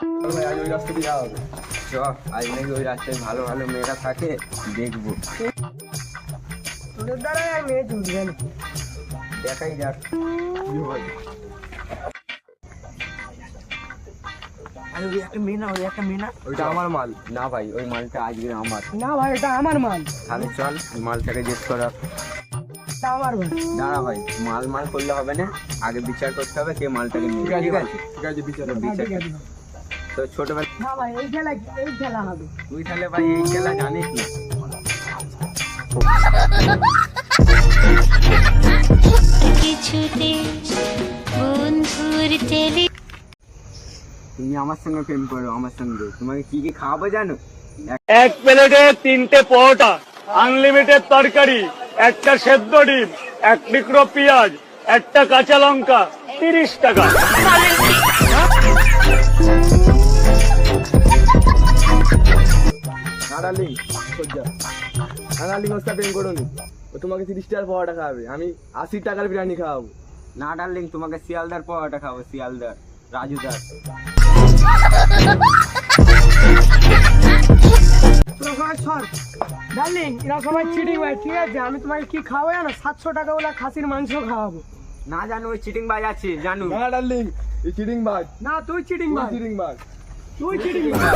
ভাই আজ ওই রাস্তা দিয়ে যাওয়া হবে। চ, আজ নাকি ওই রাস্তায় ভালো ভালো মেয়েরা থাকে, দেখবো। তোদের দ্বারা আর মেয়ে জুটবে না। দেখাই যাক কি হয়। আরে ওই একটা মেয়ে না, ওই একটা মেয়ে না, ওইটা আমার মাল। না ভাই ওই মালটা আজকে আমার। না ভাই এটা আমার মাল, তাহলে চল মালটাকে জিজ্ঞেস করা। এটা আমার ভাই। দাঁড়া ভাই, মাল মাল করলে হবে না, আগে বিচার করতে হবে কে মালটাকে নিয়ে। ঠিক আছে ঠিক ভাই, আছে, ঠিক আছে বিচার হবে। হ্যাঁ, ঠিক আছে। তো ছোটবেলা না ভাই এই খেলা হবে। তুই তাহলে ভাই এই খেলা জানিস না? কিছুতে বন্ধুর টেলি তুমি আমার সঙ্গে প্রেম করো, আমার সঙ্গে তোমাকে কি কি খাওয়াবো জানো? এক প্লেটে 3টে পরোটা, আনলিমিটেড তরকারি, একটা সেদ্ধ ডিম, এক টুকরো পেঁয়াজ, একটা কাঁচা লঙ্কা, 30 টাকা। না ডার্লিং, সজ্জা। না ডার্লিং, ওর সাথে প্রেম করো নি। ও তোমাকে 30 টাকার পরোটা খাওয়াবে, আমি 80 টাকার বিরিয়ানি খাওয়াবো। না ডার্লিং, তোমাকে শিয়ালদার পরোটা খাবো, শিয়ালদার রাজুদার। তোরা সবাই সর। ডার্লিং এরা সবাই চিটিং ভাই, ঠিক আছে? আমি তোমাকে কি খাওয়াবো জানো? 700 টাকা ওলা খাসির মাংস খাওয়াবো। না জানো ওই চিটিং বাজ আছে, জানু। না ডার্লিং, এই চিটিং বাজ। না তুই চিটিং তুই ভাই, চিটিং বাজ। তুই চিটিং ভাই।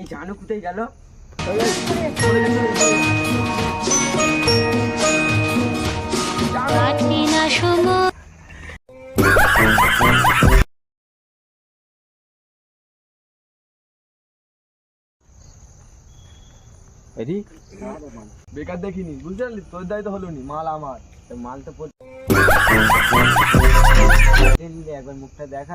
এই জানু কোথায় গেল? কাটে না সময় এদি বেকার দেখিনি, বুঝতে পারলি? তোর দায়িত্ব হলো নি, মাল আমার। মাল তো নিলে একবার মুখটা দেখা।